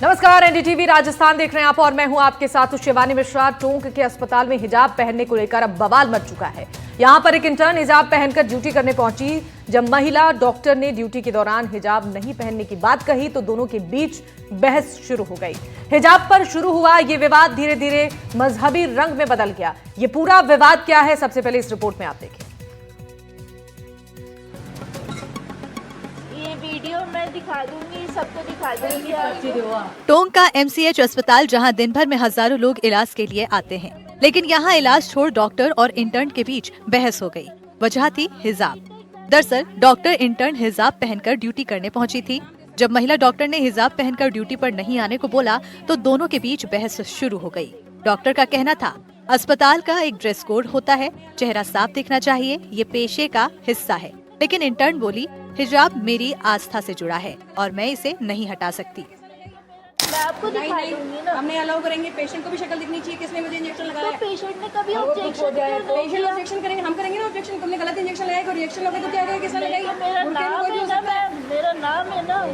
नमस्कार, एनडीटीवी राजस्थान देख रहे हैं आप और मैं हूं आपके साथ शिवानी मिश्रा। टोंक के अस्पताल में हिजाब पहनने को लेकर अब बवाल मच चुका है। यहां पर एक इंटर्न हिजाब पहनकर ड्यूटी करने पहुंची। जब महिला डॉक्टर ने ड्यूटी के दौरान हिजाब नहीं पहनने की बात कही तो दोनों के बीच बहस शुरू हो गई। हिजाब पर शुरू हुआ ये विवाद धीरे धीरे मजहबी रंग में बदल गया। ये पूरा विवाद क्या है, सबसे पहले इस रिपोर्ट में आप देखें। वीडियो मैं दिखा दूंगी, सबको दिखा दूंगी। टोंक का एमसीएच अस्पताल जहां दिन भर में हजारों लोग इलाज के लिए आते हैं, लेकिन यहां इलाज छोड़ डॉक्टर और इंटर्न के बीच बहस हो गई। वजह थी हिजाब। दरअसल डॉक्टर इंटर्न हिजाब पहनकर ड्यूटी करने पहुंची थी। जब महिला डॉक्टर ने हिजाब पहनकर ड्यूटी पर नहीं आने को बोला तो दोनों के बीच बहस शुरू हो गई। डॉक्टर का कहना था अस्पताल का एक ड्रेस कोड होता है, चेहरा साफ दिखना चाहिए, ये पेशे का हिस्सा है। लेकिन इंटर्न बोली हिजाब मेरी आस्था से जुड़ा है और मैं इसे नहीं हटा सकती। मैं आपको दिखा दूंगी ना। हमने अलाउ करेंगे, पेशेंट को भी शक्ल दिखनी चाहिए, किसने मुझे इंजेक्शन लगाया। तो पेशेंट ने कभी ऑब्जेक्शन करेंगे, हम करेंगे ना ऑब्जेक्शन। तुमने गलत इंजेक्शन लगाया, कोई रिएक्शन लगे तो क्या करेगा, किसने लगाई? मेरा नाम है ना।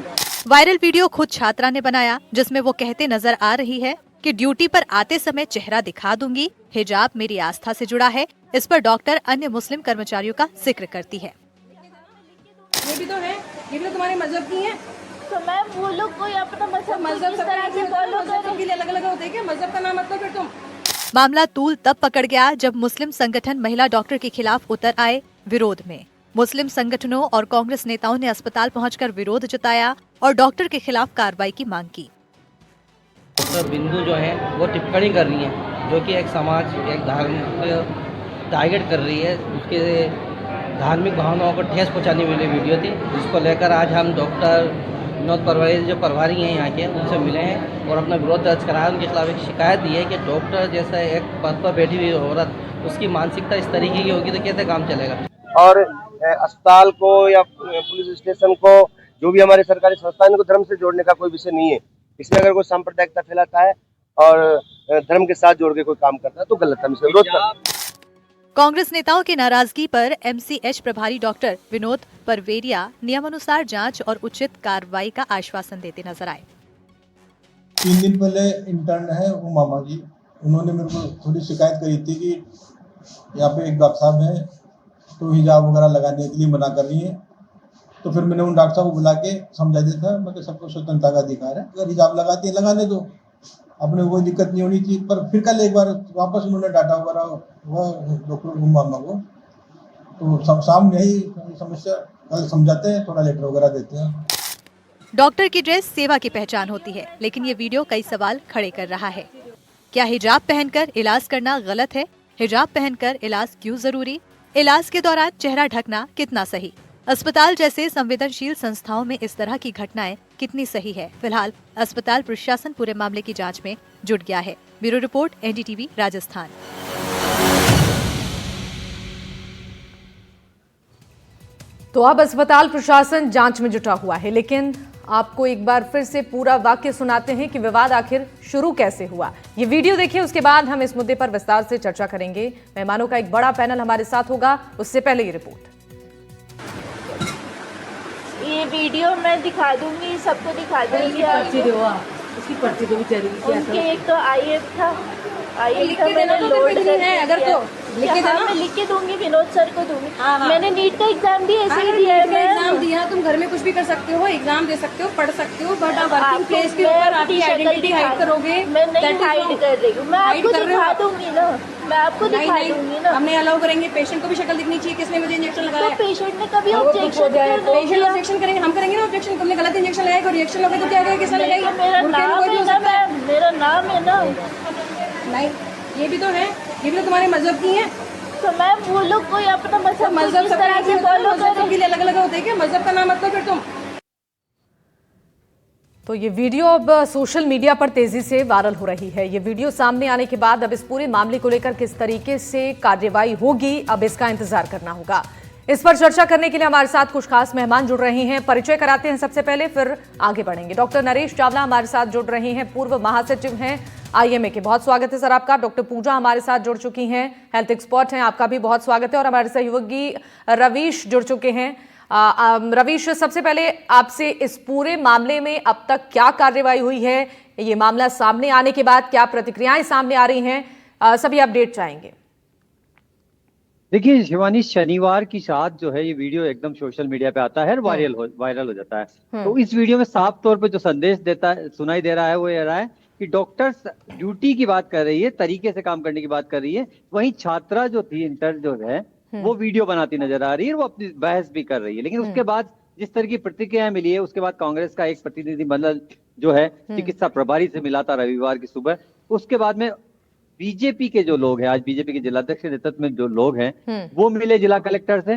वायरल वीडियो खुद छात्रा ने बनाया, जिसमें वो कहते नजर आ रही है कि ड्यूटी पर आते समय चेहरा दिखा दूंगी, हिजाब मेरी आस्था से जुड़ा है। इस पर डॉक्टर अन्य मुस्लिम कर्मचारियों का जिक्र करती है। ये भी तो है, ये भी तो तुम्हारे मजहब की है। तो मैं वो लोग कोई अपना मजहब सब के लिए अलग अलग होते हैं क्या? मजहब का नाम मतलब फिर तुम। मामला तूल तब पकड़ गया जब मुस्लिम संगठन महिला डॉक्टर के खिलाफ उतर आए विरोध में। मुस्लिम संगठनों और कांग्रेस नेताओं ने अस्पताल पहुंचकर विरोध जताया और डॉक्टर के खिलाफ कार्रवाई की मांग की। डॉक्टर बिंदु जो है वो टिप्पणी कर रही है, जो कि एक समाज, एक धर्म को टारगेट कर रही है। उसके धार्मिक भावनाओं को ठेस पहुंचाने वाली वीडियो थी, जिसको लेकर आज हम डॉक्टर विनोद परवारी जो प्रभारी हैं यहाँ के, उनसे मिले हैं और अपना विरोध दर्ज कराया। उनके खिलाफ एक शिकायत दी है कि डॉक्टर जैसा एक पद पर बैठी हुई औरत, उसकी मानसिकता इस तरीके की होगी तो कैसे काम चलेगा। और अस्पताल को या पुलिस स्टेशन को, जो भी हमारे सरकारी संस्थान को धर्म से जोड़ने का कोई विषय नहीं है। इसमें अगर कोई सांप्रदायिकता फैलाता है और धर्म के साथ जोड़ के कोई काम करता है तो गलत है, हम इसे विरोध करते हैं। कांग्रेस नेताओं की नाराजगी पर एमसीएच प्रभारी डॉक्टर विनोद परवेरिया नियमानुसार जांच और उचित कार्रवाई का आश्वासन देते नजर आए। 3 दिन पहले इंटर्न है वो मामा जी, उन्होंने मेरे को थोड़ी शिकायत करी थी कि यहाँ पे एक डॉक्टर साहब है तो हिजाब वगैरह लगाने के लिए मना कर रही है। तो फिर मैंने उन डॉक्टर साहब को बुला के समझा दिया था, मतलब सबको स्वतंत्रता का अधिकार है, अगर हिजाब लगाती है लगाने दो, अपने कोई दिक्कत नहीं होनी चाहिए। पर फिर कल एक बार वापस उन्होंने डाटा वगैरह हुआ डॉक्टर मामा को, तो सामने यही समस्या, कल समझाते हैं, थोड़ा लेटर वगैरह देते हैं। डॉक्टर की ड्रेस सेवा की पहचान होती है, लेकिन ये वीडियो कई सवाल खड़े कर रहा है। क्या हिजाब पहनकर इलाज करना गलत है? हिजाब पहनकर इलाज क्यों जरूरी? इलाज के दौरान चेहरा ढकना कितना सही? अस्पताल जैसे संवेदनशील संस्थाओं में इस तरह की घटनाएं कितनी सही है? फिलहाल अस्पताल प्रशासन पूरे मामले की जांच में जुट गया है। Bureau report, NDTV Rajasthan. तो अब अस्पताल प्रशासन जांच में जुटा हुआ है, लेकिन आपको एक बार फिर से पूरा वाक्य सुनाते हैं कि विवाद आखिर शुरू कैसे हुआ। ये वीडियो देखिए, उसके बाद हम इस मुद्दे पर विस्तार से चर्चा करेंगे। मेहमानों का एक बड़ा पैनल हमारे साथ होगा, उससे पहले ये रिपोर्ट। ये वीडियो मैं दिखा दूंगी, सबको दिखा दूंगी। उसकी पर्ची तो भी चाहिए। उनके एक तो आईएफ था, मैंने लोड है, अगर तो मैं लिख के दूंगी, विनोद सर को दूंगी। मैंने नीट का एग्जाम भी ऐसे ही दिया है। मैं एग्जाम दिया, तुम घर में कुछ भी कर सकते हो, एग्जाम दे सकते हो, पढ़ सकते हो, बट वर्किंग प्लेस के ऊपर आपकी आइडेंटिटी हाइड करोगे। मैं नहीं हाइड कर रही हूँ, मैं आपको दिखा दूंगी ना, मैं आपको दिखा दूंगी ना। हमने अलाउ करेंगे, पेशेंट को भी शक्ल दिखनी चाहिए, किसने मुझे इंजेक्शन लगाया। तो पेशेंट ने कभी ऑब्जेक्शन करेंगे, हम करेंगे ना ऑब्जेक्शन। तुमने गलत इंजेक्शन लगाया, कोई रिएक्शन लगे तो क्या करेगा, किसने लगाई? मेरा नाम है ना। नहीं, ये भी तो है, ये भी तो तुम्हारे मजहब की है। तो मैं वो लोग कोई अपना मजहब सबके लिए अलग अलग होते हैं क्या? मजहब का नाम मतलब फिर तुम। तो ये वीडियो अब सोशल मीडिया पर तेजी से वायरल हो रही है। ये वीडियो सामने आने के बाद अब इस पूरे मामले को लेकर किस तरीके से कार्रवाई होगी, अब इसका इंतजार करना होगा। इस पर चर्चा करने के लिए हमारे साथ कुछ खास मेहमान जुड़ रहे हैं। परिचय कराते हैं सबसे पहले, फिर आगे बढ़ेंगे। डॉक्टर नरेश चावला हमारे साथ जुड़ रहे हैं, पूर्व महासचिव हैं आईएमए के। बहुत स्वागत है सर आपका। डॉक्टर पूजा हमारे साथ जुड़ चुकी हैं, हेल्थ एक्सपर्ट हैं, आपका भी बहुत स्वागत है। और हमारे सहयोगी रवीश जुड़ चुके हैं, रवीश, सबसे पहले आपसे इस पूरे मामले में अब तक क्या कार्रवाई हुई है, ये मामला सामने आने के बाद क्या प्रतिक्रियाएं सामने आ रही हैं, सभी अपडेट चाहेंगे। देखिए शिवानी, शनिवार की रात जो है ये वीडियो एकदम सोशल मीडिया पे आता है और वायरल हो जाता है। तो इस वीडियो में साफ तौर पे जो संदेश सुनाई दे रहा है वो ये रहा है कि डॉक्टर्स ड्यूटी की बात कर रही है, तरीके से काम करने की बात कर रही है। वहीं छात्रा जो थी, इंटर जो है, वो वीडियो बनाती नजर आ रही है और वो अपनी बहस भी कर रही है। लेकिन उसके बाद जिस तरह की प्रतिक्रियाएं मिली है, उसके बाद कांग्रेस का एक प्रतिनिधिमंडल जो है चिकित्सा प्रभारी से मिला था रविवार की सुबह। उसके बाद में बीजेपी के जो लोग हैं, आज बीजेपी के जिलाध्यक्ष के नेतृत्व में जो लोग हैं, वो मिले जिला कलेक्टर से।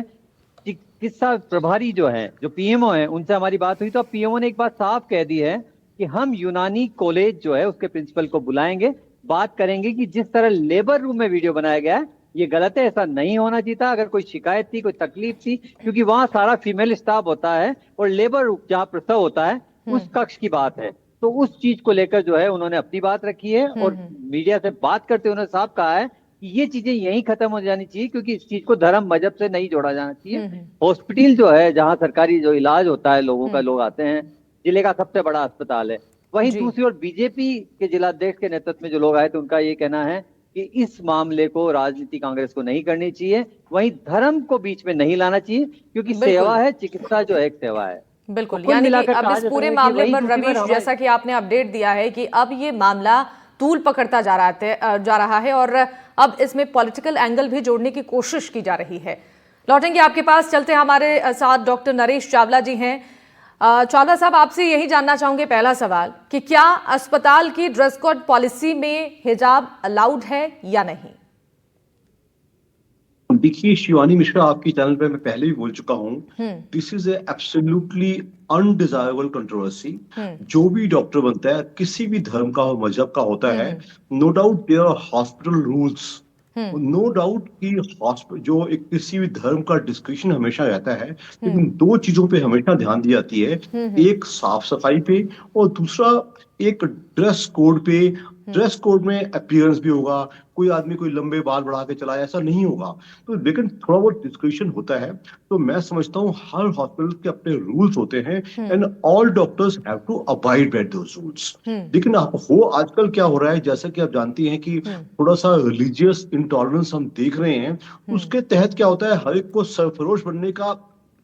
चिकित्सा प्रभारी जो है, जो पीएमओ है, उनसे हमारी बात हुई तो अब पीएमओ ने एक बात साफ कह दी है कि हम यूनानी कॉलेज जो है उसके प्रिंसिपल को बुलाएंगे, बात करेंगे कि जिस तरह लेबर रूम में वीडियो बनाया गया है ये गलत है, ऐसा नहीं होना चाहिए था। अगर कोई शिकायत थी, कोई तकलीफ थी, क्योंकि वहां सारा फीमेल स्टाफ होता है और लेबर रूम जहाँ प्रसव होता है उस कक्ष की बात है, तो उस चीज को लेकर जो है उन्होंने अपनी बात रखी है और मीडिया से बात करते उन्होंने साफ कहा है कि ये चीजें यहीं खत्म हो जानी चाहिए, क्योंकि इस चीज को धर्म मजहब से नहीं जोड़ा जाना चाहिए। हॉस्पिटल जो है, जहाँ सरकारी जो इलाज होता है लोगों का, लोग आते हैं, जिले का सबसे बड़ा अस्पताल है। वहीं दूसरी ओर बीजेपी के जिलाध्यक्ष के नेतृत्व में जो लोग आए थे, उनका ये कहना है कि इस मामले को राजनीति कांग्रेस को नहीं करनी चाहिए, वहीं धर्म को बीच में नहीं लाना चाहिए, क्योंकि सेवा है, चिकित्सा जो है एक सेवा है। बिल्कुल, यानी कि अब इस पूरे मामले पर रवीश, जैसा कि आपने अपडेट दिया है कि अब ये मामला तूल पकड़ता जा रहा है और अब इसमें पॉलिटिकल एंगल भी जोड़ने की कोशिश की जा रही है। लौटेंगे आपके पास, चलते हैं, हमारे साथ डॉक्टर नरेश चावला जी हैं। चावला साहब, आपसे यही जानना चाहूंगे, पहला सवाल कि क्या अस्पताल की ड्रेस कोड पॉलिसी में हिजाब अलाउड है या नहीं? देखिए शिवानी मिश्रा, आपकी चैनल पे मैं पहले भी बोल चुका हूँ, this is absolutely undesirable controversy. जो भी डॉक्टर बनता है, किसी भी धर्म का हो, मजहब का होता है, no doubt there are hospital rules, no doubt कि जो एक किसी भी धर्म का डिस्क्रिप्शन हमेशा रहता है, लेकिन दो चीजों पे हमेशा ध्यान दी जाती है, एक साफ सफाई पे और दूसरा एक ड्रेस कोड पे। ड्रेस कोड में अपीयरेंस भी होगा, कोई आदमी कोई लंबे बाल बढ़ा के चलाए ऐसा नहीं होगा, तो लेकिन थोड़ा बहुत डिस्क्रिप्शन होता है। तो मैं समझता हूँ हर हॉस्पिटल के अपने रूल्स होते हैं and all doctors have to abide by those rules. लेकिन आजकल क्या हो रहा है, जैसा कि आप जानती हैं कि थोड़ा सा रिलीजियस इंटॉलरेंस हम देख रहे हैं, उसके तहत क्या होता है, हर एक को सरफरोश बनने का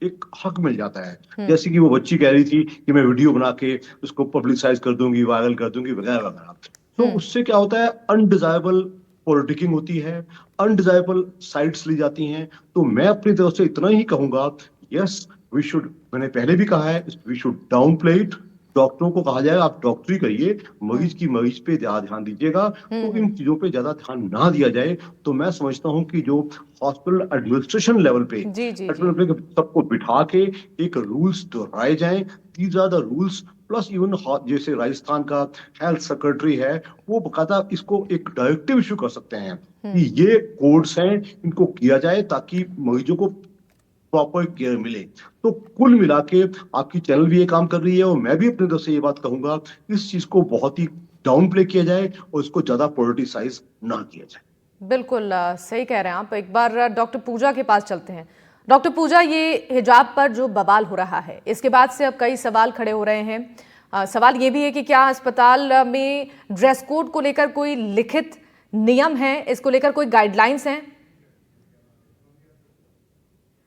एक हक मिल जाता है। जैसे कि वो बच्ची कह रही थी कि मैं वीडियो बना के उसको पब्लिसाइज कर दूंगी, वायरल कर दूंगी वगैरह वगैरह। तो उससे क्या होता है, अनडिजायरेबल पॉलिटिकिंग होती है, अनडिजायरेबल साइट्स ली जाती हैं। तो मैं अपनी तरफ से इतना ही कहूंगा, यस वी शुड, मैंने पहले भी कहा है, we should downplay it. डॉक्टरों को कहा जाए आप डॉक्टरी करिए, मरीज पे ज्यादा ध्यान दीजिएगा। तो इन चीजों पे ज्यादा ध्यान ना दिया जाए तो मैं समझता हूँ कि जो हॉस्पिटल एडमिनिस्ट्रेशन लेवल पे सबको बिठा के एक रूल्स दोहराए जाएं, these are the rules. Plus even जैसे राजस्थान का हेल्थ सेक्रेटरी है, वो बकायदा इसको एक डायरेक्टिव इशू कर सकते हैं कि ये कोड्स हैं, इनको किया जाए ताकि मरीजों को प्रॉपर केयर मिले। तो कुल मिला के आपकी चैनल भी ये काम कर रही है और मैं भी अपने तरफ से ये बात कहूंगा, इस चीज को बहुत ही डाउन प्ले किया जाए और इसको ज्यादा पॉलिटिसाइज ना किया जाए। बिल्कुल सही कह रहे हैं आप। एक बार डॉक्टर पूजा के पास चलते हैं। डॉक्टर पूजा, ये हिजाब पर जो बवाल हो रहा है, इसके बाद से अब कई सवाल खड़े हो रहे हैं। सवाल ये भी है कि क्या अस्पताल में ड्रेस कोड को लेकर कोई लिखित नियम है, इसको लेकर कोई गाइडलाइंस हैं?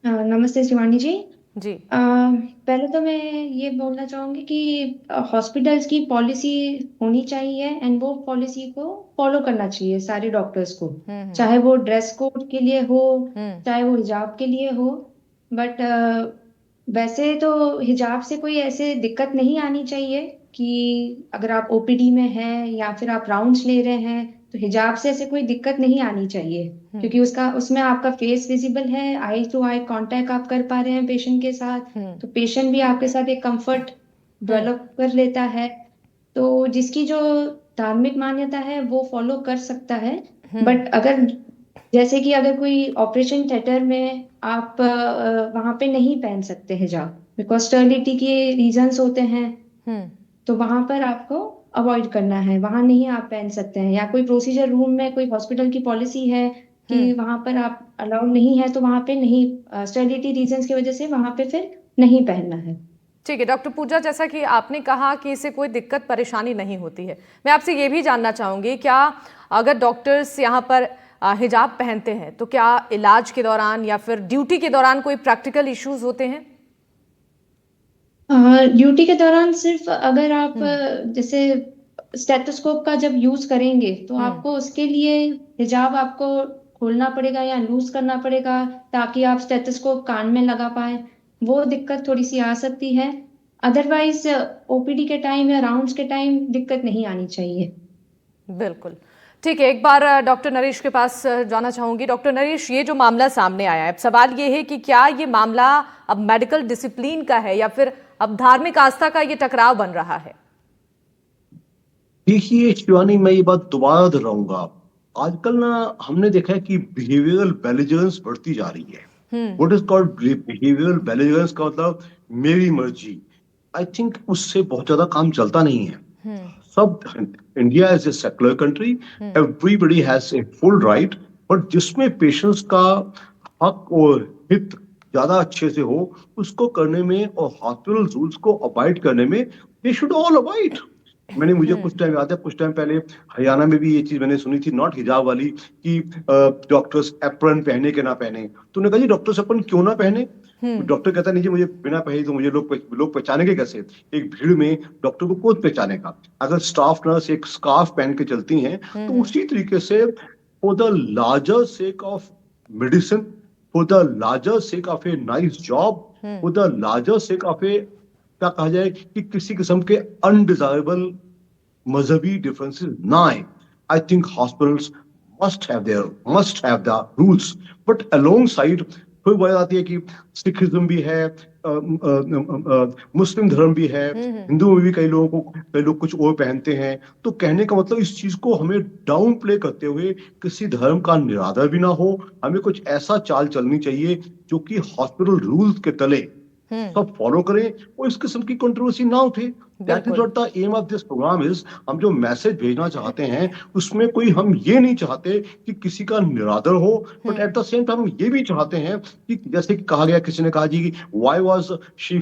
नमस्ते शिवानी जी। जी पहले तो मैं ये बोलना चाहूंगी कि हॉस्पिटल्स की पॉलिसी होनी चाहिए एंड वो पॉलिसी को फॉलो करना चाहिए सारे डॉक्टर्स को, चाहे वो ड्रेस कोड के लिए हो, चाहे वो हिजाब के लिए हो। बट वैसे तो हिजाब से कोई ऐसे दिक्कत नहीं आनी चाहिए कि अगर आप ओपीडी में हैं या फिर आप राउंड्स ले रहे हैं तो हिजाब से ऐसे कोई दिक्कत नहीं आनी चाहिए, क्योंकि उसमें आपका फेस विजिबल है, आई टू आई कांटेक्ट आप कर पा रहे हैं पेशेंट के साथ, तो पेशेंट भी आपके साथ एक कंफर्ट डेवलप कर लेता है। तो जिसकी जो धार्मिक मान्यता है वो फॉलो कर सकता है। बट अगर जैसे कि अगर कोई ऑपरेशन थिएटर में आप वहां पे नहीं पहन सकते हिजाब, बिकॉज स्टर्लिटी के रीजंस होते हैं, तो वहां पर आपको अवॉइड करना है, वहां नहीं आप पहन सकते हैं। या कोई प्रोसीजर रूम में कोई हॉस्पिटल की पॉलिसी है कि वहां पर आप अलाउड नहीं है, तो वहां पे नहीं, स्टर्लिटी रीजंस की वजह से वहां पे फिर नहीं पहनना है। ठीक है डॉक्टर पूजा, जैसा कि आपने कहा कि इससे कोई दिक्कत परेशानी नहीं होती है, मैं आपसे ये भी जानना चाहूँगी, क्या अगर डॉक्टर्स यहाँ पर हिजाब पहनते हैं तो क्या इलाज के दौरान या फिर ड्यूटी के दौरान कोई प्रैक्टिकल इश्यूज होते हैं? ड्यूटी के दौरान सिर्फ अगर आप जैसे स्टेथोस्कोप का जब यूज करेंगे तो आपको उसके लिए हिजाब आपको खोलना पड़ेगा या लूज करना पड़ेगा ताकि आप स्टेथोस्कोप कान में लगा पाए, वो दिक्कत थोड़ी सी आ सकती है। अदरवाइज ओपीडी के टाइम या राउंड्स के टाइम दिक्कत नहीं आनी चाहिए। बिल्कुल ठीक है, एक बार डॉक्टर नरेश के पास जाना चाहूंगी। डॉक्टर नरेश, ये जो मामला सामने आया है, अब सवाल ये है कि क्या ये मामला अब मेडिकल डिसिप्लिन का है या फिर अब धार्मिक आस्था का ये टकराव बन रहा है? देखिए शिवानी, मैं ये बात दोबारा दोहराऊंगा, आजकल ना हमने देखा है कि बिहेवियरल बेलिजेंस बढ़ती जा रही है। व्हाट इज कॉल्ड बिहेवियरल बेलिजेंस का मतलब मेरी मर्जी। आई थिंक उससे बहुत ज्यादा काम चलता नहीं है। सब India is a secular country, everybody has a full right, but जिसमें पेशेंट्स का हक और हित ज्यादा अच्छे से हो उसको करने में और हॉस्पिटल रूल्स को अबाइड करने में दे शुड ऑल अबाइड। मुझे कुछ टाइम याद है, कुछ टाइम पहले हरियाणा में भी ये चीज मैंने सुनी थी, नॉट हिजाब वाली, कि डॉक्टर्स एप्रन पहने के ना पहने। तो उन्होंने कहा जी डॉक्टर्स एप्रन क्यों ना पहने? डॉक्टर कहता नहीं जी मुझे बिना पहने तो मुझे लोग पहचानेंगे कैसे? एक भीड़ में डॉक्टर को कौन पहचानेगा? अगर स्टाफ नर्स एक स्कार्फ पहन के चलती हैं तो उसी तरीके से for the larger sake of medicine, for the larger sake of a nice job, for the larger sake of a, क्या कहा जाए, कि किसी किस्म के अनडिजायरेबल मजहबी डिफरेंसेस ना आए। I think hospitals must have the rules, but alongside फिर बात आती है कि सिखिज्म भी है, मुस्लिम धर्म भी है, हिंदुओं में भी कई लोग कुछ और पहनते हैं। तो कहने का मतलब इस चीज को हमें डाउन प्ले करते हुए किसी धर्म का निरादर भी ना हो। हमें कुछ ऐसा चाल चलनी चाहिए जो कि हॉस्पिटल रूल्स के तले सब फॉलो करें और इस किस्म की कंट्रोवर्सी ना उठे। That is what the aim of this program is. हम जो मैसेज भेजना चाहते हैं उसमें कोई हम ये नहीं चाहते कि किसी का निरादर हो, but at the same time हम ये भी चाहते हैं कि जैसे कि कहा गया, किसी ने कहा जी why was she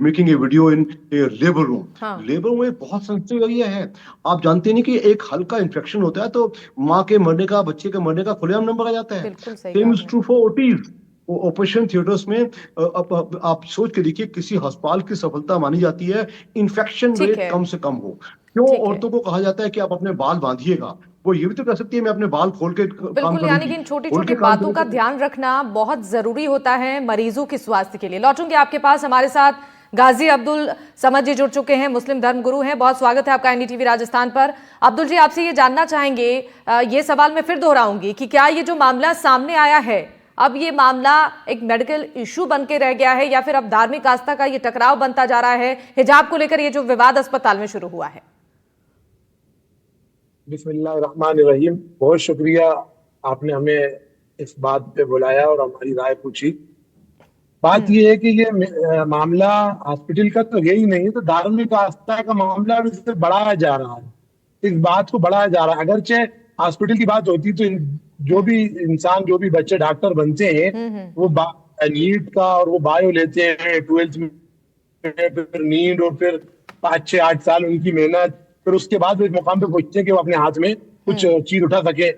making a video in a labour room. Labour room एक बहुत सेंसिटिव एरिया है। आप जानते नहीं कि एक हल्का इन्फेक्शन होता है तो माँ के मरने का, बच्चे के मरने का खुलेआम नंबर आ जाता है। Same is true for OTs. Operation theatres में आप सोच के देखिए, किसी अस्पताल की सफलता मानी जाती है इन्फेक्शन रेट कम से कम हो। क्यों औरतों को कहा जाता है कि आप अपने बाल बांधिएगा? वो ये भी तो कह सकती है मैं अपने बाल खोल के काम बिल्कुल, यानी कि इन छोटी छोटी बातों का ध्यान रखना बहुत जरूरी होता है मरीजों के स्वास्थ्य के लिए। लौटूंगे आपके पास, हमारे साथ गाजी अब्दुल समद जी जुड़ चुके हैं, मुस्लिम धर्म गुरु हैं। बहुत स्वागत है आपका एनडीटीवी राजस्थान पर। अब्दुल जी, आपसे ये जानना चाहेंगे, ये सवाल मैं फिर दोहराऊंगी कि क्या ये जो मामला सामने आया है, अब ये मामला एक मेडिकल इशू बन के रह गया है या फिर अब धार्मिक आस्था का ये टकराव बनता जा रहा है? हिजाब को लेकर ये जो विवाद अस्पताल में शुरू हुआ है। बिस्मिल्लाहिर्रहमानिर्रहीम, बहुत शुक्रिया आपने हमें इस बात पे बुलाया और हमारी राय पूछी। बात ये है कि ये मामला हॉस्पिटल का तो यही नहीं, तो धार्मिक आस्था का मामला भी इससे बढ़ाया जा रहा है। इस बात को बढ़ाया जा रहा है। अगरचे हॉस्पिटल की बात होती तो जो भी इंसान, जो भी बच्चे डॉक्टर बनते हैं वो नीट का और वो बायो लेते हैं 12th में, फिर नीट और फिर 5-6-8 साल उनकी मेहनत, फिर उसके बाद वो एक मुकाम पे पहुंचते हैं कि वो अपने हाथ में कुछ चीज उठा सके।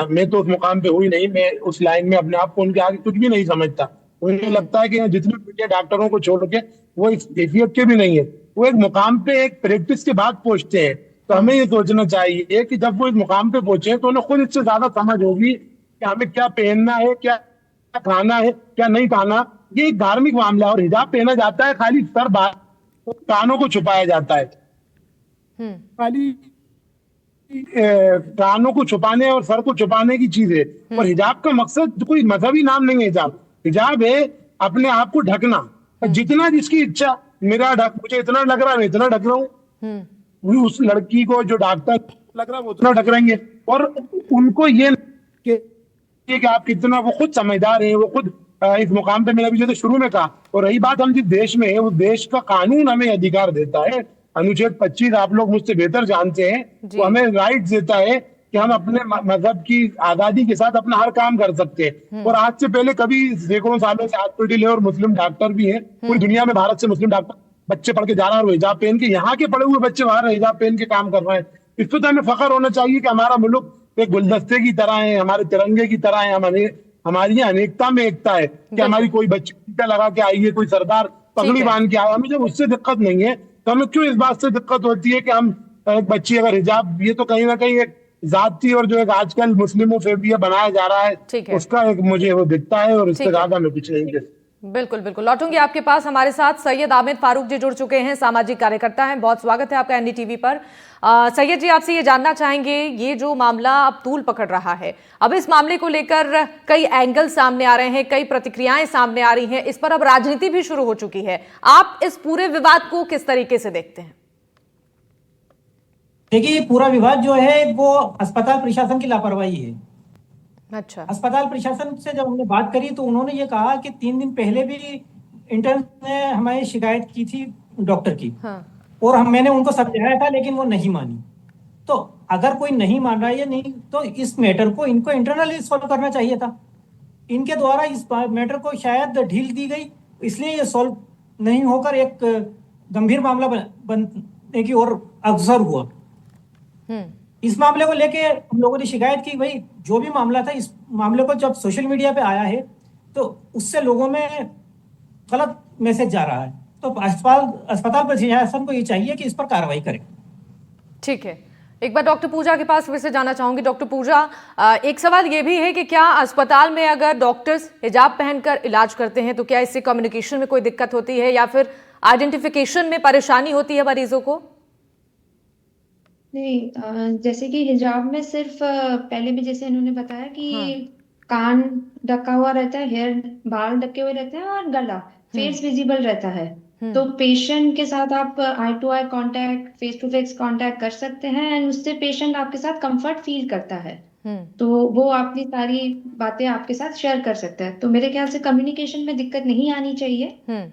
मैं तो उस मुकाम पे हुई नहीं, मैं उस लाइन में अपने आप को उनके आगे कुछ भी नहीं समझता। उन्हें लगता है कि जितने डॉक्टरों को छोड़ के वो इस कैफियत के भी नहीं है। वो एक मुकाम पे एक प्रैक्टिस के बाद पहुंचते हैं। तो हमें ये सोचना चाहिए कि जब वो इस मुकाम पे पहुंचे तो उन्हें खुद इससे ज्यादा समझ होगी कि हमें क्या पहनना है, क्या खाना है, क्या नहीं खाना। ये एक धार्मिक मामला है और हिजाब पहना जाता है खाली सर बार, कानों को छुपाया जाता है। खाली कानों को छुपाने और सर को छुपाने की चीज है। और हिजाब का मकसद कोई मजहबी नाम नहीं है। हिजाब है अपने आप को ढकना, जितना जिसकी इच्छा। मुझे इतना लग रहा है मैं इतना ढक रहा हूँ, उस लड़की को जो डॉक्टर लग रहा है वो उतना ढक रहेंगे। और उनको ये कि आप कितना, वो खुद समझदार है, वो खुद इस मुकाम पे, मैंने अभी जैसे शुरू में कहा। और रही बात हम जिस देश में है, उस देश का कानून हमें अधिकार देता है, अनुच्छेद 25 आप लोग मुझसे बेहतर जानते हैं, वो हमें राइट देता है कि हम अपने मजहब की आजादी के साथ अपना हर काम कर सकते हैं। और आज से पहले कभी सैकड़ों सालों से हॉस्पिटल है और मुस्लिम डॉक्टर भी हैं पूरी दुनिया में। भारत से मुस्लिम डॉक्टर बच्चे पढ़ के जा रहे हैं और हिजाब पहन के, यहाँ के पढ़े हुए बच्चे वहां हिजाब पहन के काम कर रहे हैं। इस पर तो हमें फख्र होना चाहिए कि हमारा मुल्क एक गुलदस्ते की तरह है, हमारे तिरंगे की तरह है, हमारी अनेकता में एकता है कि हमारी कोई बच्ची टीका लगा के आई है, कोई सरदार पगड़ी बांध के आया। हमें जब उससे दिक्कत नहीं है तो हमें क्यों इस बात से दिक्कत होती है कि हम एक बच्ची अगर हिजाब, ये तो कहीं ना कहीं एक जाति और जो एक आजकल मुस्लिमों फोबिया बनाया जा रहा है, उसका एक मुझे वो दिखता है। और इससे ज्यादा मैं कुछ नहीं कह। बिल्कुल बिल्कुल, लौटूंगी आपके पास। हमारे साथ सैयद आमिर फारूक जी जुड़ चुके हैं, सामाजिक कार्यकर्ता हैं। बहुत स्वागत है आपका एनडीटीवी पर। सैयद जी, आपसे ये जानना चाहेंगे, ये जो मामला अब तूल पकड़ रहा है, अब इस मामले को लेकर कई एंगल सामने आ रहे हैं, कई प्रतिक्रियाएं सामने आ रही हैं, इस पर अब राजनीति भी शुरू हो चुकी है। आप इस पूरे विवाद को किस तरीके से देखते हैं? देखिए, पूरा विवाद जो है वो अस्पताल प्रशासन की लापरवाही है। अच्छा। अस्पताल प्रशासन से जब हमने बात करी तो उन्होंने ये कहा कि 3 दिन पहले भी इंटर्न ने हमें शिकायत की थी डॉक्टर की। हाँ। और मैंने उनको समझाया था, लेकिन वो नहीं मानी। तो अगर कोई नहीं मान रहा है या नहीं, तो इस मैटर को इनको इंटरनली सॉल्व करना चाहिए था। इनके द्वारा इस मैटर को शायद ढील दी गई, इसलिए ये सॉल्व नहीं होकर एक गंभीर मामला बनने की ओर अग्रसर हुआ। इस मामले को लेके हम लोगों ने शिकायत की, भाई जो भी मामला था, इस मामले को जब सोशल मीडिया पे आया है तो उससे लोगों में गलत मैसेज जा रहा है। तो अस्पताल प्रशासन को ये चाहिए कि इस पर कार्रवाई करे। ठीक है, एक बार डॉक्टर पूजा के पास फिर से जाना चाहूंगी। डॉक्टर पूजा, एक सवाल ये भी है कि क्या अस्पताल में अगर डॉक्टर्स हिजाब पहनकर इलाज करते हैं तो क्या इससे कम्युनिकेशन में कोई दिक्कत होती है या फिर आइडेंटिफिकेशन में परेशानी होती है मरीजों को? नहीं, जैसे कि हिजाब में सिर्फ पहले भी जैसे इन्होंने बताया कि कान ढका हुआ रहता है, हेयर बाल ढके हुए रहते हैं और गला फेस विजिबल रहता है। तो पेशेंट के साथ आप eye to eye contact, face to face contact कर सकते हैं एंड उससे पेशेंट आपके साथ कंफर्ट फील करता है। तो वो अपनी सारी बातें आपके साथ शेयर कर सकता है। तो मेरे ख्याल से कम्युनिकेशन में दिक्कत नहीं आनी चाहिए।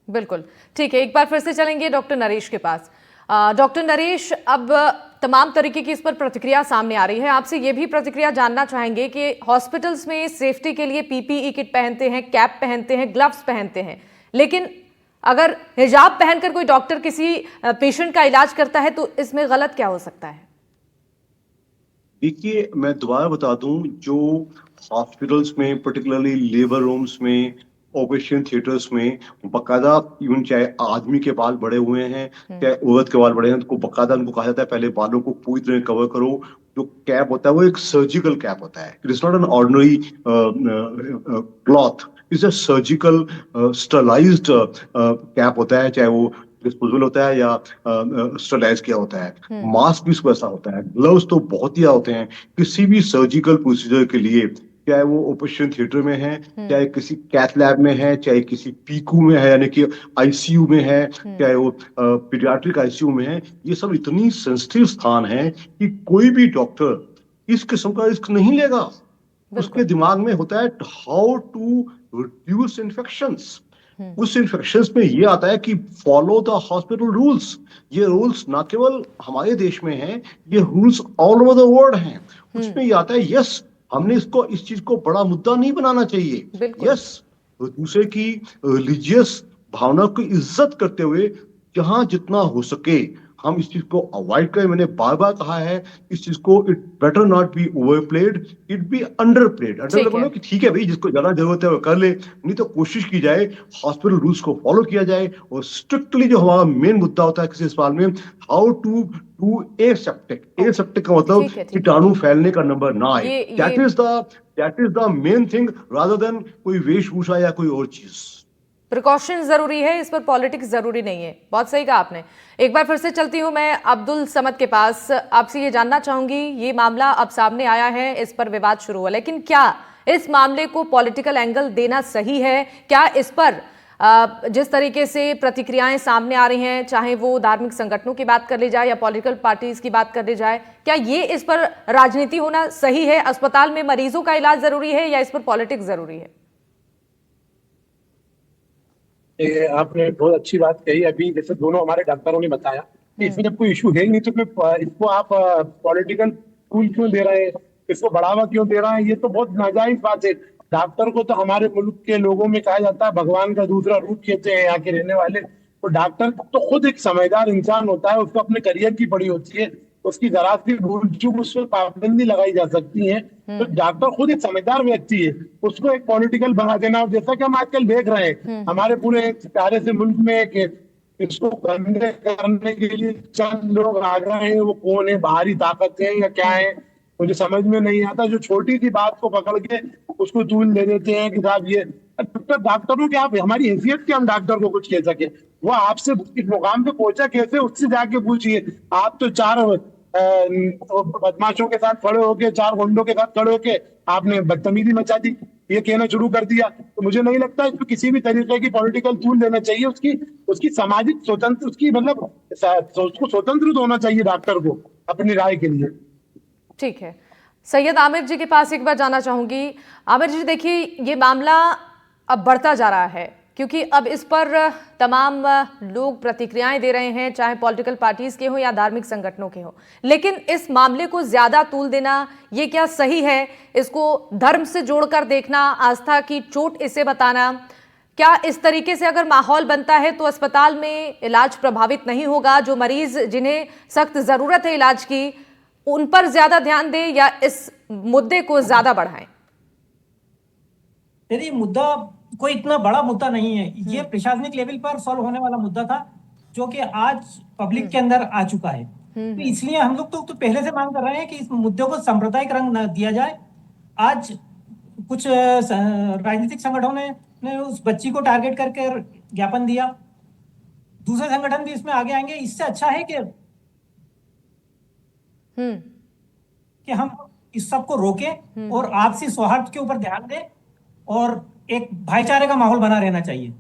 बिल्कुल ठीक है, एक बार फिर से चलेंगे डॉक्टर नरेश के पास। डॉक्टर नरेश, अब तमाम तरीके की इस पर प्रतिक्रिया सामने आ रही है। आपसे ये भी प्रतिक्रिया जानना चाहेंगे कि हॉस्पिटल्स में सेफ्टी के लिए पीपीई किट पहनते हैं, कैप पहनते हैं, ग्लव्स पहनते हैं, लेकिन अगर हिजाब पहनकर कोई डॉक्टर किसी पेशेंट का इलाज करता है तो इसमें गलत क्या हो सकता है? देखिए, मैं दोबारा बता दूं, जो हॉस्पिटल्स में पर्टिकुलरली लेबर रूम्स में, ऑपरेशन थिएटर्स में बकायदा, इवन चाहे आदमी के बाल बड़े हुए हैं चाहे औरत के बाल बड़े हैं, तो बकायदा उनको कहा जाता है पहले बालों को पूरी तरह कवर करो। जो कैप होता है वो एक सर्जिकल कैप होता है। It is not an ordinary cloth, it's a surgical sterilised cap होता है, चाहे वो डिस्पोजेबल होता है या स्टरलाइज किया होता है। मास्क भी इसको ऐसा होता है। ग्लव्स तो बहुत ही होते हैं किसी भी सर्जिकल प्रोसीजर के लिए, चाहे वो ऑपरेशन थिएटर में है, चाहे किसी कैथ लैब में है, चाहे किसी पीकू में है यानी कि आईसीयू में है, चाहे वो पीडियाट्रिक आईसीयू में है। ये सब इतनी सेंसिटिव स्थान है कि कोई भी डॉक्टर इस किस्म का रिस्क नहीं लेगा। उसके दिमाग में होता है हाउ टू रिड्यूस इन्फेक्शंस। उस इन्फेक्शंस में ये आता है कि फॉलो द हॉस्पिटल रूल्स। ये रूल्स ना केवल हमारे देश में हैं, ये rules all over the world हैं। उसमें ये आता है यस, हमने इस चीज को बड़ा मुद्दा नहीं बनाना चाहिए। यस, दूसरे की रिलीजियस भावना की इज्जत करते हुए जहां जितना हो सके हम इस चीज को अवॉइड करें। मैंने बार बार कहा है इस चीज को, it better not be overplayed, it be underplayed. Underplayed कि ठीक है भाई, जिसको ज्यादा जरूरत है वो कर ले, नहीं तो कोशिश की जाए हॉस्पिटल रूल्स को फॉलो किया जाए। और स्ट्रिक्टली जो हमारा मेन मुद्दा होता है किसी अस्पताल में, how to do aseptic. Aseptic का मतलब कीटाणु फैलने का नंबर ना आए। That is the main thing, rather than कोई वेशभूषा या कोई और चीज। प्रिकॉशन जरूरी है, इस पर पॉलिटिक्स जरूरी नहीं है। बहुत सही कहा आपने। एक बार फिर से चलती हूं मैं अब्दुल समद के पास। आपसे ये जानना चाहूंगी, ये मामला अब सामने आया है, इस पर विवाद शुरू हुआ, लेकिन क्या इस मामले को पॉलिटिकल एंगल देना सही है? क्या इस पर जिस तरीके से प्रतिक्रियाएं सामने आ रही हैं, चाहे वो धार्मिक संगठनों की बात कर ली जाए या पॉलिटिकल पार्टीज की बात कर ली जाए, क्या ये इस पर राजनीति होना सही है? अस्पताल में मरीजों का इलाज जरूरी है या इस पर पॉलिटिक्स जरूरी है? आपने बहुत अच्छी बात कही। अभी जैसे दोनों हमारे डॉक्टरों ने बताया इसमें जब कोई इशू है ही नहीं तो फिर इसको आप पॉलिटिकल टूल क्यों दे रहे हैं, इसको बढ़ावा क्यों दे रहे हैं? ये तो बहुत नाजायज बात है। डॉक्टर को तो हमारे मुल्क के लोगों में कहा जाता है भगवान का दूसरा रूप कहते हैं यहाँ के रहने वाले। तो डॉक्टर तो खुद एक समझदार इंसान होता है, उसको अपने करियर की पड़ी होती है, उसकी जरा सी भूल चूक उस पर पाबंदी लगाई जा सकती है। तो डॉक्टर खुद एक समझदार व्यक्ति है, उसको एक पॉलिटिकल बना देना, जैसा कि हम आजकल देख रहे हैं हमारे पूरे प्यारे से मुल्क में इसको गंदे करने के लिए चंद लोग आ गए हैं। वो कौन है, बाहरी ताकत है या क्या है, मुझे समझ में नहीं आता। जो छोटी सी बात को पकड़ के उसको तूल दे देते हैं कि साहब ये डॉक्टरों के, आप हमारी हैसियत के हम डॉक्टर को कुछ कह सके, वो आपसे इस मुकाम पे पहुंचा कैसे, उससे जाके पूछिए। आप तो चार बदमाशों के साथ खड़े होके, चार गुंडों के साथ खड़े होके आपने बदतमीजी मचा दी, ये कहना शुरू कर दिया। तो मुझे नहीं लगता इसको किसी भी तरीके की पॉलिटिकल टूल देना चाहिए। उसकी सामाजिक स्वतंत्र, उसकी मतलब उसको स्वतंत्र होना चाहिए डॉक्टर को अपनी राय के लिए। ठीक है, सैयद आमिर जी के पास एक बार जाना चाहूंगी। आमिर जी देखिए, ये मामला अब बढ़ता जा रहा है क्योंकि अब इस पर तमाम लोग प्रतिक्रियाएं दे रहे हैं, चाहे पॉलिटिकल पार्टीज के हो या धार्मिक संगठनों के हो। लेकिन इस मामले को ज्यादा तूल देना ये क्या सही है? इसको धर्म से जोड़कर देखना, आस्था की चोट इसे बताना, क्या इस तरीके से अगर माहौल बनता है तो अस्पताल में इलाज प्रभावित नहीं होगा? जो मरीज जिन्हें सख्त जरूरत है इलाज की, उन पर ज्यादा ध्यान दें या इस मुद्दे को ज्यादा बढ़ाएं? यदि मुद्दा कोई इतना बड़ा मुद्दा नहीं है, ये प्रशासनिक लेवल पर सॉल्व होने वाला मुद्दा था जो कि आज पब्लिक के अंदर आ चुका है। तो इसलिए हम लोग तो पहले से मांग कर रहे हैं कि इस मुद्दे को सांप्रदायिक रंग न दिया जाए। आज कुछ राजनीतिक संगठनों ने उस बच्ची को टारगेट करके ज्ञापन दिया, दूसरे संगठन भी इसमें आगे आएंगे। इससे अच्छा है कि हम इस सब को रोकें और आपसी सौहार्द के ऊपर ध्यान दें और एक भाईचारे का माहौल बना रहना चाहिए।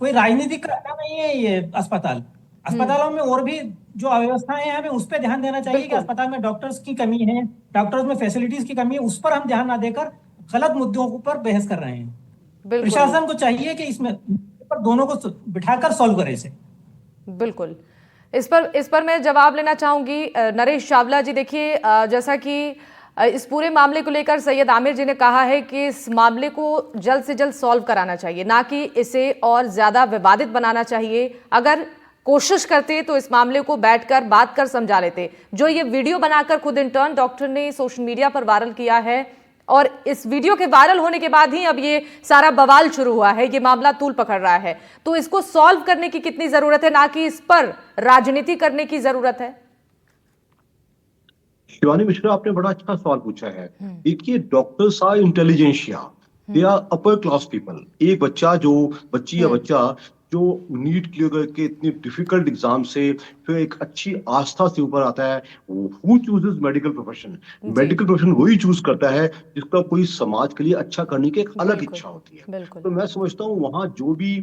कोई राजनीतिक करना नहीं है ये अस्पतालों में और भी जो अव्यवस्थाएं हैं हमें उस पर ध्यान देना चाहिए कि अस्पताल में डॉक्टर्स की कमी है, डॉक्टर्स में फैसिलिटीज की कमी है, उस पर हम ध्यान ना देकर गलत मुद्दों पर बहस कर रहे हैं। प्रशासन को चाहिए कि इसमें पर दोनों को बिठाकर सॉल्व करे इसे। बिल्कुल, इस पर मैं जवाब लेना चाहूंगी। नरेश चावला जी, देखिए जैसा कि इस पूरे मामले को लेकर सैयद आमिर जी ने कहा है कि इस मामले को जल्द से जल्द सॉल्व कराना चाहिए, ना कि इसे और ज्यादा विवादित बनाना चाहिए। अगर कोशिश करते तो इस मामले को बैठकर बात कर समझा लेते। जो ये वीडियो बनाकर खुद इंटर्न डॉक्टर ने सोशल मीडिया पर वायरल किया है और इस वीडियो के वायरल होने के बाद ही अब ये सारा बवाल शुरू हुआ है, ये मामला तूल पकड़ रहा है, तो इसको सॉल्व करने की कितनी जरूरत है, ना कि इस पर राजनीति करने की जरूरत है? शिवानी मिश्रा, आपने बड़ा अच्छा सवाल पूछा है। देखिए, doctors are intelligentsia, they are upper class people. एक बच्चा जो नीट क्लियर करके इतनी डिफिकल्ट एग्जाम से फिर एक अच्छी आस्था से ऊपर आता है, who chooses medical profession. Medical profession वही चूज करता है जिसका कोई समाज के लिए अच्छा करने की एक अलग इच्छा होती है। तो मैं समझता हूँ वहाँ जो भी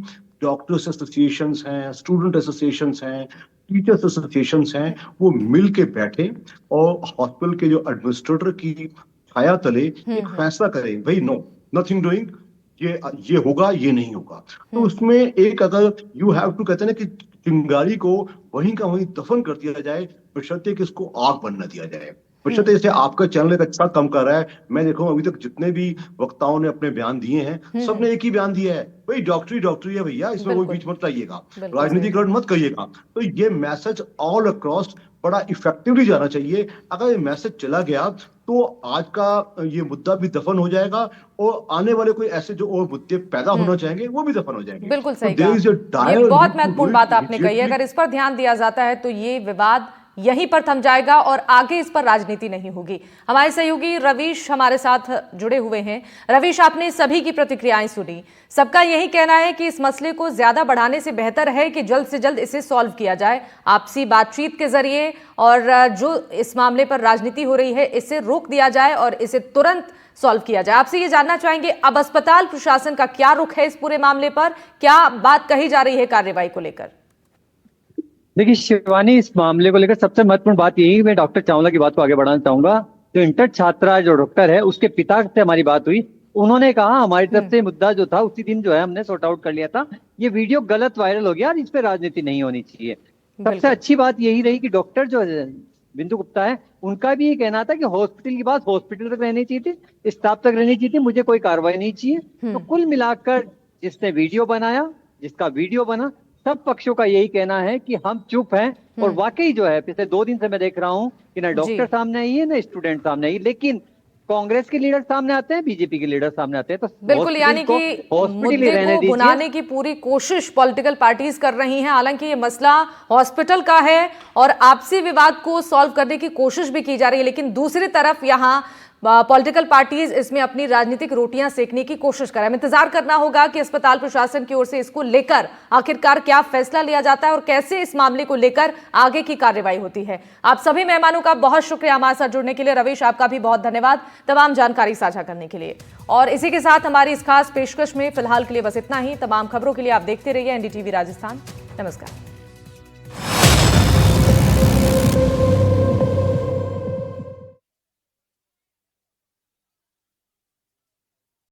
डॉक्टर्स एसोसिएशंस हैं, स्टूडेंट एसोसिएशंस हैं, टीचर्स एसोसिएशंस हैं, वो मिल के बैठे और हॉस्पिटल के जो एडमिनिस्ट्रेटर की छाया तले एक फैसला करें, भाई नो, नथिंग डूइंग, ये होगा, ये नहीं होगा। तो उसमें एक, अगर यू हैव टू, कहते हैं ना कि चिंगारी को वहीं का वहीं दफन कर दिया जाए, बशर्ते कि इसको आग बनना दिया जाए। बशर्ते जैसे आपका चैनल एक अच्छा काम कर रहा है, मैं देखूं अभी तक जितने भी वक्ताओं ने अपने बयान दिए हैं, सबने एक ही बयान दिया है, भाई डॉक्टरी है भैया, इसमें कोई बीच मत लाइएगा, राजनीतिकरण मत करिएगा। तो ये मैसेज ऑल अक्रॉस बड़ा इफेक्टिवली जाना चाहिए। अगर ये मैसेज चला गया तो आज का ये मुद्दा भी दफन हो जाएगा और आने वाले कोई ऐसे जो और मुद्दे पैदा होना चाहेंगे वो भी दफन हो जाएंगे। बिल्कुल सही कहा, ये बहुत महत्वपूर्ण बात आपने कही। अगर इस पर ध्यान दिया जाता है तो ये विवाद यहीं पर थम जाएगा और आगे इस पर राजनीति नहीं होगी। हमारे सहयोगी रवीश हमारे साथ जुड़े हुए हैं। रवीश, आपने सभी की प्रतिक्रियाएं सुनी, सबका यही कहना है कि इस मसले को ज्यादा बढ़ाने से बेहतर है कि जल्द से जल्द इसे सॉल्व किया जाए आपसी बातचीत के जरिए, और जो इस मामले पर राजनीति हो रही है इसे रोक दिया जाए और इसे तुरंत सॉल्व किया जाए। आपसे ये जानना चाहेंगे, अब अस्पताल प्रशासन का क्या रुख है इस पूरे मामले पर, क्या बात कही जा रही है कार्रवाई को लेकर? देखिए शिवानी, इस मामले को लेकर सबसे महत्वपूर्ण बात यही, मैं डॉक्टर चावला की बात को आगे बढ़ाना चाहूंगा। जो इंटर छात्रा जो डॉक्टर है उसके पिता से हमारी बात हुई, उन्होंने कहा हमारी तरफ से मुद्दा जो था उसी दिन जो है हमने सॉर्ट आउट कर लिया था, ये वीडियो गलत वायरल हो गया और इस पे राजनीति नहीं होनी चाहिए। सबसे अच्छी बात यही रही कि डॉक्टर जो बिंदु गुप्ता है, उनका भी ये कहना था कि हॉस्पिटल की बात हॉस्पिटल तक रहनी चाहिए थी, स्टाफ तक रहनी चाहिए थी, मुझे कोई कार्रवाई नहीं चाहिए। तो कुल मिलाकर जिसने वीडियो बनाया, जिसका वीडियो बना, सब पक्षों का यही कहना है कि हम चुप हैं। और वाकई जो है पिछले 2 दिन से मैं देख रहा हूं कि ना डॉक्टर सामने आई है ना स्टूडेंट सामने आई, लेकिन कांग्रेस के लीडर सामने आते हैं, बीजेपी के लीडर सामने आते हैं। तो बिल्कुल, यानी कि मुद्दे को भुनाने की पूरी कोशिश पॉलिटिकल पार्टीज कर रही हैं। हालांकि ये मसला हॉस्पिटल का है और आपसी विवाद को सॉल्व करने की कोशिश भी की जा रही है, लेकिन दूसरी तरफ यहाँ पॉलिटिकल पार्टीज इसमें अपनी राजनीतिक रोटियां सेकने की कोशिश कर रहे हैं। इंतजार करना होगा कि अस्पताल प्रशासन की ओर से इसको लेकर आखिरकार क्या फैसला लिया जाता है और कैसे इस मामले को लेकर आगे की कार्रवाई होती है। आप सभी मेहमानों का बहुत शुक्रिया हमारे साथ जुड़ने के लिए। रवीश, आपका भी बहुत धन्यवाद तमाम जानकारी साझा करने के लिए। और इसी के साथ हमारी इस खास पेशकश में फिलहाल के लिए बस इतना ही। तमाम खबरों के लिए आप देखते रहिए NDTV राजस्थान। नमस्कार।